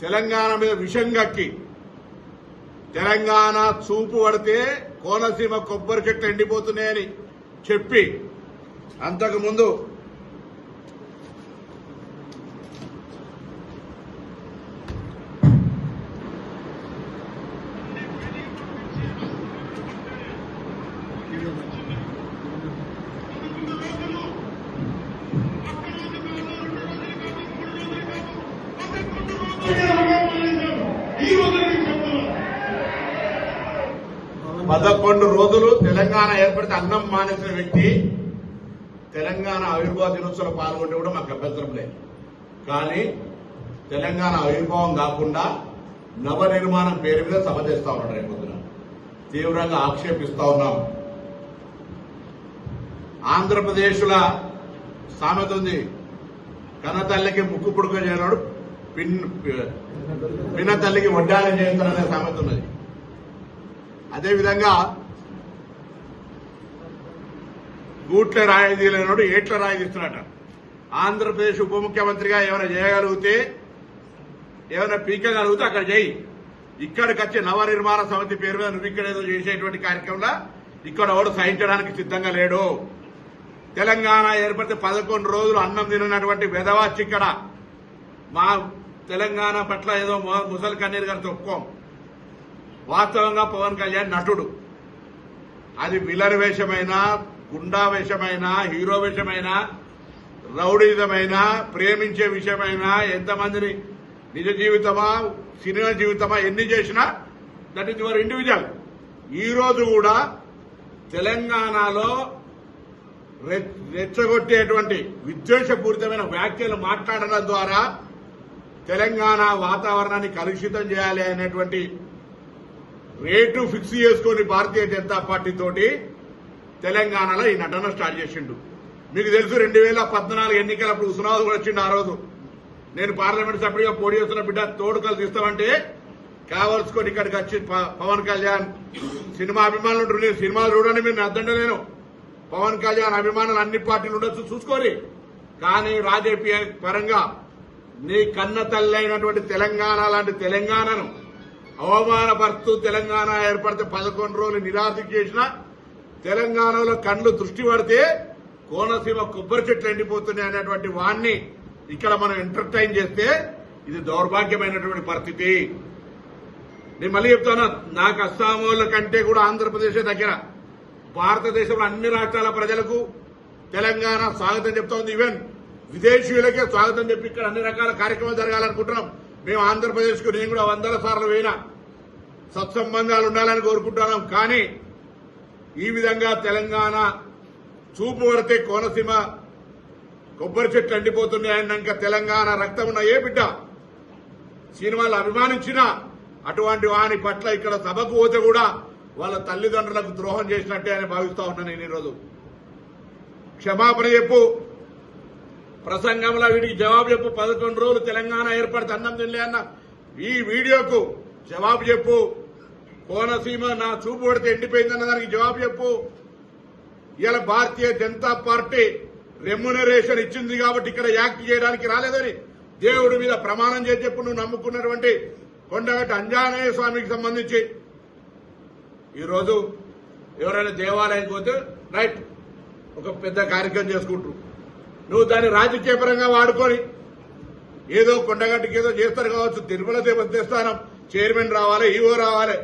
తెలంగాణ మీద విషం గక్కి తెలంగాణ చూపు పడితే కోనసీమ కొబ్బరి చెట్లు ఎండిపోతున్నాయని చెప్పి అంతకుముందు పదకొండు రోజులు తెలంగాణ ఏర్పడితే అన్నం మానేసిన వ్యక్తి తెలంగాణ ఆవిర్భావ దినోత్సవంలో పాల్గొంటే కూడా మాకు అభ్యంతరం లేదు. కానీ తెలంగాణ ఆవిర్భావం కాకుండా నవనిర్మాణం పేరు మీద సభ చేస్తా ఉన్నాడు. రేపొద్దున తీవ్రంగా ఆక్షేపిస్తా ఉన్నాం. ఆంధ్రప్రదేశ్ల సామెత ఉంది, కన్నతల్లికి ముక్కు పుడుక చేయనాడు పిన్న తల్లికి వడ్డాలని చేస్తారనే సామెత ఉన్నది. అదేవిధంగా గూట్ల రాయి తీయలేనాడు ఏట్ల రాయి తీస్తున్నాట. ఆంధ్రప్రదేశ్ ఉప ముఖ్యమంత్రిగా ఏమైనా చేయగలిగితే, ఏమైనా పీకగలిగితే అక్కడ చేయి. ఇక్కడికి వచ్చే నవనిర్మాణ సమితి పేరు మీద నువ్వు ఇక్కడ ఏదో చేసేటువంటి కార్యక్రమంలో ఇక్కడ ఎవడు సహించడానికి సిద్ధంగా లేడు. తెలంగాణ ఏర్పడితే 11 రోజులు అన్నం తినటువంటి వెధవాచి ఇక్కడ మా తెలంగాణ పట్ల ఏదో ముసలి కన్నీరు గారితో ఒప్పుకోం. వాస్తవంగా పవన్ కళ్యాణ్ నటుడు. అది విలన్ వేషమైనా, గుండా వేషమైనా, హీరో వేషమైనా, రౌడీజమైనా, ప్రేమించే విషయమైనా, ఎంతమందిని నిజ జీవితమా సినిమా జీవితమా ఎన్ని చేసినా దట్ ఈజ్ యువర్ ఇండివిజువల్. ఈ రోజు కూడా తెలంగాణలో రెచ్చగొట్టేటువంటి విద్వేషపూరితమైన వ్యాఖ్యలు మాట్లాడడం ద్వారా తెలంగాణ వాతావరణాన్ని కలుషితం చేయాలి అనేటువంటి రేటు ఫిక్స్ చేసుకుని భారతీయ జనతా పార్టీ తోటి తెలంగాణలో ఈ నటన స్టార్ట్ చేసిండు. మీకు తెలుసు 2014 ఎన్నికలప్పుడు ఉస్మానాబాద్ కూడా వచ్చిండు. ఆ రోజు నేను పార్లమెంట్ సభ్యుడిగా పోటీ చేస్తున్న బిడ్డ తోడుకలు తీస్తామంటే కావలసుకొని ఇక్కడికి వచ్చి పవన్ కళ్యాణ్ సినిమా అభిమానులు ఉంటారు, నేను సినిమాలు చూడండి మీరు అద్దండలేను. పవన్ కళ్యాణ్ అభిమానులు అన్ని పార్టీలు ఉండొచ్చు చూసుకొని, కానీ రాజకీయ పరంగా నీ కన్న తల్లి అయినటువంటి తెలంగాణ లాంటి తెలంగాణను అవమానపరుస్తూ తెలంగాణ ఏర్పడితే 11 రోజులు నిరాశ చేసిన తెలంగాణలో కళ్ళు దృష్టి పడితే కోనసీమ కొబ్బరి చెట్లు ఎండిపోతున్నాయి అనేటువంటి వాణ్ణి ఇక్కడ మనం ఎంటర్టైన్ చేస్తే ఇది దౌర్భాగ్యమైనటువంటి పరిస్థితి. నేను మళ్ళీ చెప్తాను, నాకు అస్సామోళ్ళ కంటే కూడా ఆంధ్రప్రదేశ్ దగ్గర. భారతదేశంలో అన్ని రాష్ట్రాల ప్రజలకు తెలంగాణ స్వాగతం చెప్తా ఉంది. ఈవెన్ విదేశీయులకే స్వాగతం చెప్పి ఇక్కడ అన్ని రకాల కార్యక్రమాలు జరగాలనుకుంటున్నాం. మేము ఆంధ్రప్రదేశ్ కు నేను కూడా 100 సార్లు పోయినా సత్సంబంధాలు ఉండాలని కోరుకుంటున్నాం. కానీ ఈ విధంగా తెలంగాణ చూపు పడితే కోనసీమ కొబ్బరి చెట్లు ఎండిపోతున్నాయన్నాక తెలంగాణ రక్తం ఉన్న ఏ బిడ్డ సినిమాలు అభిమానించినా అటువంటి వాని పట్ల ఇక్కడ సభకు పోతే కూడా వాళ్ళ తల్లిదండ్రులకు ద్రోహం చేసినట్టే అని భావిస్తా ఉన్నాను. నేను ఈరోజు క్షమాపణ చెప్పు, ప్రసంగంలో వీడికి జవాబు చెప్పు. 11 రోజులు తెలంగాణ ఏర్పడితే అన్నం తినలే అన్న ఈ వీడియోకు జవాబు చెప్పు. కోనసీమ నా చూపు పడితే ఎండిపోయిందన్న దానికి జవాబు చెప్పు. ఇలా భారతీయ జనతా పార్టీ రెమ్యునరేషన్ ఇచ్చింది కాబట్టి ఇక్కడ యాక్ట్ చేయడానికి రాలేదని దేవుడి మీద ప్రమాణం చేసి చెప్పు. నువ్వు నమ్ముకున్నటువంటి కొండగట్టు అంజనేయ స్వామికి సంబంధించి ఈరోజు ఎవరైనా దేవాలయానికి పోతే రైట్ ఒక పెద్ద కార్యక్రమం చేసుకుంటారు. నువ్వు దాన్ని రాజకీయ పరంగా వాడుకొని ఏదో కొండగట్టుకి ఏదో చేస్తారు కావచ్చు. తిరుమల దేవస్థానం చైర్మన్ రావాలి, ఈవో రావాలి.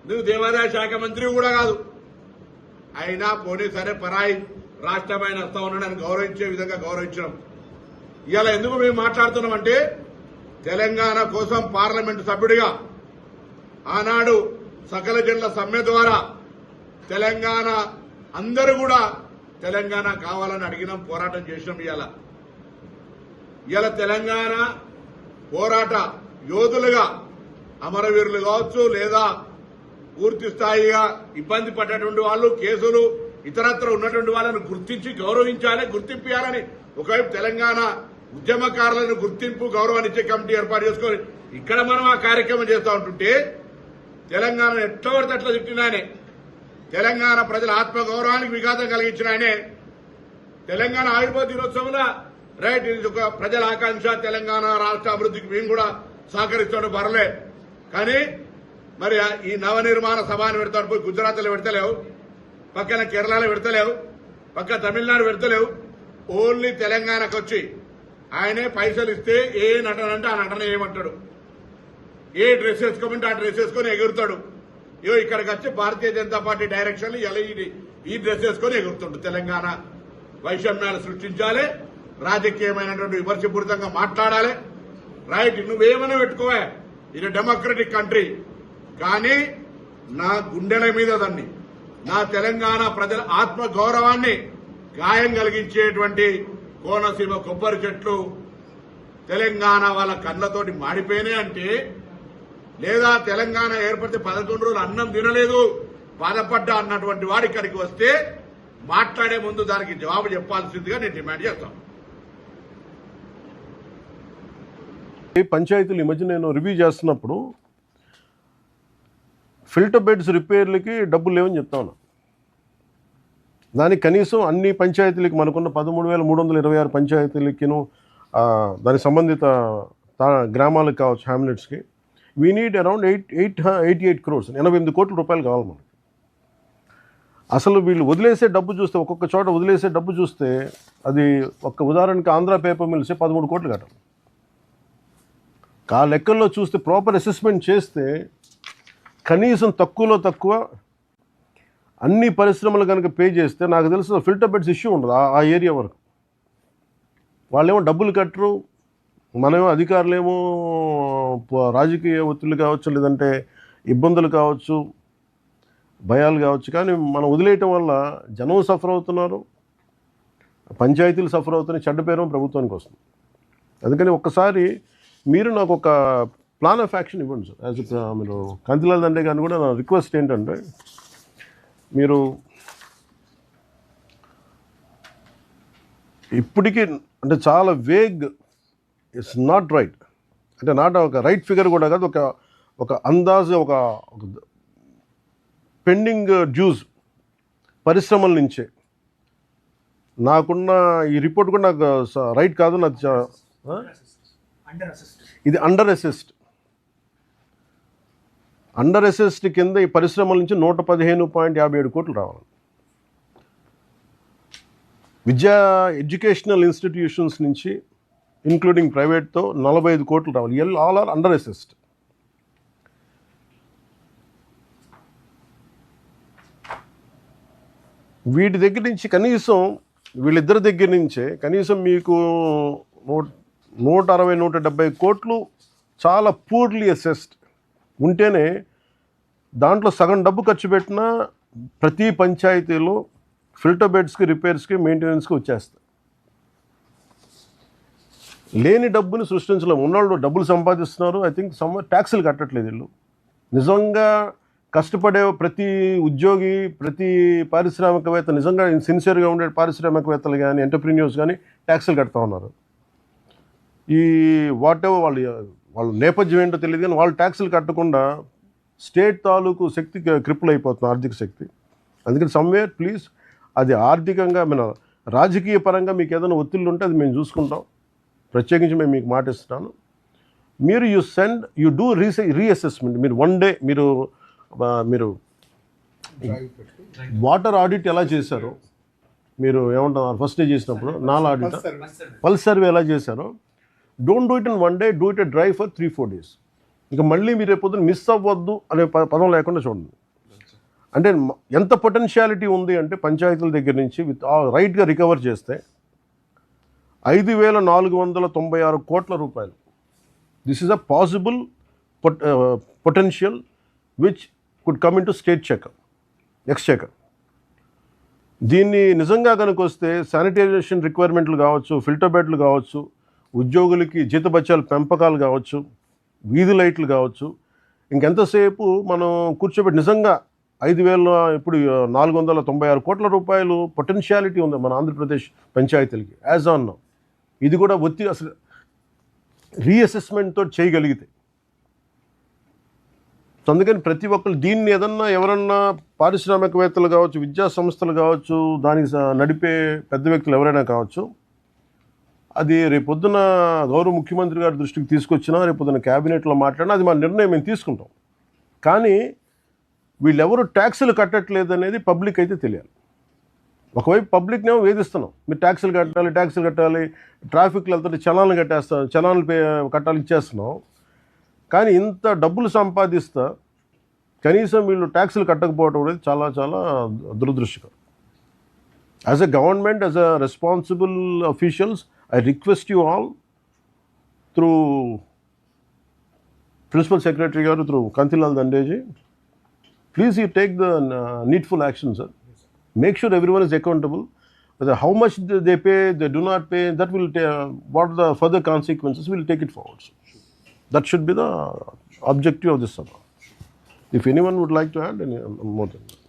నువ్వు దేవాదాయ శాఖ మంత్రి కూడా కాదు. అయినా పోనీ సరే పరాయి రాష్ట్రమైన వస్తా ఉన్నాడని గౌరవించే విధంగా గౌరవించడం. ఇవాళ ఎందుకు మేము మాట్లాడుతున్నామంటే తెలంగాణ కోసం పార్లమెంటు సభ్యుడిగా ఆనాడు సకల జనుల సమ్మె ద్వారా తెలంగాణ అందరూ కూడా తెలంగాణ కావాలని అడిగినాం, పోరాటం చేసినాం. ఇవాళ తెలంగాణ పోరాట యోధులుగా అమరవీరులు కావచ్చు, లేదా పూర్తి స్థాయిగా ఇబ్బంది పడ్డటువంటి వాళ్ళు, కేసులు ఇతరత్ర ఉన్నటువంటి వాళ్ళని గుర్తించి గౌరవించాలి, గుర్తింపాలని ఒకవైపు తెలంగాణ ఉద్యమకారులను గుర్తింపు గౌరవాన్ని ఇచ్చే కమిటీ ఏర్పాటు చేసుకొని ఇక్కడ మనం ఆ కార్యక్రమం చేస్తూ ఉంటుంటే తెలంగాణ ఎట్లా పడితే అట్లా తిట్టినాయనే, తెలంగాణ ప్రజల ఆత్మగౌరవానికి విఘాతం కలిగించిన ఆయనే తెలంగాణ ఆవిర్భావ దినోత్సవంలో రైట్ ఇది ఒక ప్రజల ఆకాంక్ష, తెలంగాణ రాష్ట్ర అభివృద్ధికి మేము కూడా సహకరిస్తాడు పర్లే. కానీ మరి ఈ నవనిర్మాణ సభను పెడతాడు పోయి గుజరాత్లో పెడతలేవు, పక్కన కేరళలో పెడతలేవు, పక్క తమిళనాడు పెడతలేవు. ఓన్లీ తెలంగాణకు వచ్చి ఆయనే పైసలు ఇస్తే ఏ నటన అంటే ఆ నటన ఏమంటాడు, ఏ డ్రెస్ వేసుకోమంటే ఆ డ్రెస్ వేసుకొని ఎగురుతాడు. ఇక్కడికి వచ్చి భారతీయ జనతా పార్టీ డైరెక్షన్ ఈ డ్రెస్ వేసుకొని ఎగురుతుండు. తెలంగాణ వైషమ్యాలు సృష్టించాలి, రాజకీయమైనటువంటి విమర్శపూరితంగా మాట్లాడాలి. రైట్, నువ్వేమైనా పెట్టుకోవా, ఇది డెమోక్రటిక్ కంట్రీ. కానీ నా గుండెల మీద దాన్ని, నా తెలంగాణ ప్రజల ఆత్మ గౌరవాన్ని గాయం కలిగించేటువంటి కోనసీమ కొబ్బరి చెట్లు తెలంగాణ వాళ్ళ కళ్ళతోటి మాడిపోయినాయి అంటే, లేదా తెలంగాణ ఏర్పడితే 11 రోజులు అన్నం తినలేదు బాధపడ్డా అన్నటువంటి వాడు ఇక్కడికి వస్తే మాట్లాడే ముందు దానికి జవాబు చెప్పాల్సిందిగా నేను డిమాండ్ చేస్తాను. పంచాయతీలు ఈ మధ్య నేను రివ్యూ చేస్తున్నప్పుడు ఫిల్టర్ బెడ్స్ రిపేర్లకి డబ్బులు లేవని చెప్తా ఉన్నా. దానికి కనీసం అన్ని పంచాయతీలకి మనకున్న 13,326 పంచాయతీలకిను దానికి సంబంధిత గ్రామాలకు కావచ్చు, హ్యామ్లెట్స్కి వీ నీడ్ అరౌండ్ 88 crores, 88 కోట్ల రూపాయలు కావాలి మనకి. అసలు వీళ్ళు వదిలేసే డబ్బు చూస్తే, ఒక్కొక్క చోట వదిలేసే డబ్బు చూస్తే, అది ఒక్క ఉదాహరణకి ఆంధ్ర పేపర్ మిల్సే 13 కోట్లు కట్టాలి. ఆ లెక్కల్లో చూస్తే ప్రాపర్ అసెస్మెంట్ చేస్తే కనీసం తక్కువలో తక్కువ అన్ని పరిశ్రమలు కనుక పే చేస్తే నాకు తెలుసు ఫిల్టర్ బెడ్స్ ఇష్యూ ఉండదు ఆ ఏరియా వరకు. వాళ్ళేమో డబ్బులు కట్టరు, మనమేమో అధికారులేమో రాజకీయ ఒత్తిళ్ళు కావచ్చు, లేదంటే ఇబ్బందులు కావచ్చు, భయాలు కావచ్చు. కానీ మనం వదిలేయటం వల్ల జనం సఫర్ అవుతున్నారు, పంచాయతీలు సఫర్ అవుతున్నాయి, చెడ్డ పేరు ప్రభుత్వానికి వస్తుంది. అందుకని ఒక్కసారి మీరు నాకు ఒక ప్లాన్ ఆఫ్ యాక్షన్ ఇవ్వండి సార్. యాజ్ మీరు కంతిలాల్ దండే గారిని కూడా నా రిక్వెస్ట్ ఏంటంటే, మీరు ఇప్పటికీ అంటే చాలా వేగ్, ఇట్స్ నాట్ రైట్, అంటే నాట్ ఒక రైట్ ఫిగర్ కూడా కాదు, ఒక అందాజు, ఒక పెండింగ్ డ్యూస్ పరిశ్రమల నుంచే నాకున్న ఈ రిపోర్ట్ కూడా నాకు రైట్ కాదు. నాకు ఇది అండర్ అసెస్డ్ కింద ఈ పరిశ్రమల నుంచి 115.57 కోట్లు రావాలి. ఎడ్యుకేషనల్ ఇన్స్టిట్యూషన్స్ నుంచి ఇంక్లూడింగ్ ప్రైవేట్తో 45 కోట్లు రావాలి. All are under assessed. వీటి దగ్గర నుంచి కనీసం వీళ్ళిద్దరి దగ్గర నుంచే కనీసం మీకు 160-170 కోట్లు చాలా పూర్లీ అసెస్డ్ ఉంటేనే దాంట్లో సగం డబ్బు ఖర్చు పెట్టినా ప్రతి పంచాయతీలో ఫిల్టర్ బెడ్స్కి, రిపేర్స్కి, మెయింటెనెన్స్కి వచ్చేస్తాయి. లేని డబ్బుని సృష్టించలేము. ఉన్నవాళ్ళు డబ్బులు సంపాదిస్తున్నారు, ఐ థింక్ ట్యాక్సులు కట్టట్లేదు వీళ్ళు. నిజంగా కష్టపడే ప్రతి ఉద్యోగి, ప్రతి పారిశ్రామికవేత్త, నిజంగా సిన్సియర్గా ఉండే పారిశ్రామికవేత్తలు కానీ, ఎంటర్ప్రీన్యూర్స్ కానీ ట్యాక్సులు కడతా ఉన్నారు. ఈ వాట్ ఎవర్ వాళ్ళ నేపథ్యం ఏంటో తెలియదు కానీ వాళ్ళు ట్యాక్సులు కట్టకుండా స్టేట్ తాలూకు శక్తి క్రిపుల్ అయిపోతుంది, ఆర్థిక శక్తి. అందుకని సమ్వేర్ ప్లీజ్, అది ఆర్థికంగా మన రాజకీయ పరంగా మీకు ఏదైనా ఒత్తిళ్ళు ఉంటే అది మేము చూసుకుంటాం. ప్రత్యేకించి మేము మీకు మాట ఇస్తున్నాను. మీరు యూ డూ రీఅసెస్మెంట్. మీరు వన్ డే మీరు వాటర్ ఆడిట్ ఎలా చేశారో, మీరు ఏమంటారు ఫస్ట్ డే చేసినప్పుడు ఆడిట్, పల్స్ సర్వే ఎలా చేశారో, don't do it in one day, do it dry for 3-4 days. ఇంకా మళ్ళీ మీరు రేపు మిస్ అవ్వద్దు అనే పదం లేకుండా చూడండి. అంటే ఎంత పొటెన్షియాలిటీ ఉంది అంటే పంచాయతీల దగ్గర నుంచి రైట్గా రికవర్ చేస్తే 5,496 కోట్ల రూపాయలు. This is a possible potential which could come in to state Exchequer. దీన్ని నిజంగా కనుక వస్తే శానిటైజేషన్ రిక్వైర్మెంట్లు కావచ్చు, ఫిల్టర్ బెడ్లు కావచ్చు, ఉద్యోగులకి జీతభత్యాల పెంపకాలు కావచ్చు, వీధి లైట్లు కావచ్చు, ఇంకెంతసేపు మనం కూర్చోబెట్టి నిజంగా 5,496 కోట్ల రూపాయలు పొటెన్షియాలిటీ ఉంది మన ఆంధ్రప్రదేశ్ పంచాయతీలకి యాజ్ ఆన్ నౌ. ఇది కూడా అసలు రీఅసెస్మెంట్తో చేయగలిగితే. అందుకని ప్రతి ఒక్కరు దీన్ని ఎవరన్నా పారిశ్రామికవేత్తలు కావచ్చు, విద్యా సంస్థలు కావచ్చు, దానికి నడిపే పెద్ద వ్యక్తులు ఎవరైనా కావచ్చు, అది రేపొద్దున గౌరవ ముఖ్యమంత్రి గారి దృష్టికి తీసుకొచ్చినా, రేపొద్దున క్యాబినెట్లో మాట్లాడినా అది మా నిర్ణయం, మేము తీసుకుంటాం. కానీ వీళ్ళెవరు ట్యాక్సులు కట్టట్లేదు అనేది పబ్లిక్ అయితే తెలియాలి. ఒకవైపు పబ్లిక్నేమో వేధిస్తున్నాం, మీరు ట్యాక్సులు కట్టాలి, ట్రాఫిక్లో వెళ్తుంటే చలాన్లు కట్టాలి ఇచ్చేస్తున్నాం. కానీ ఇంత డబ్బులు సంపాదిస్తా కనీసం వీళ్ళు ట్యాక్సులు కట్టకపోవడం అనేది చాలా చాలా దురదృష్టకరం. As a government, as a responsible officials, I request you all through Principal Secretary garu, through Kantilal Dandeji, please you take the needful action, sir. Make sure everyone is accountable. Whether how much they pay, they do not pay, that will what are the further consequences, we'll take it forward. Sir. That should be the objective of this sabha. If anyone would like to add, more than that.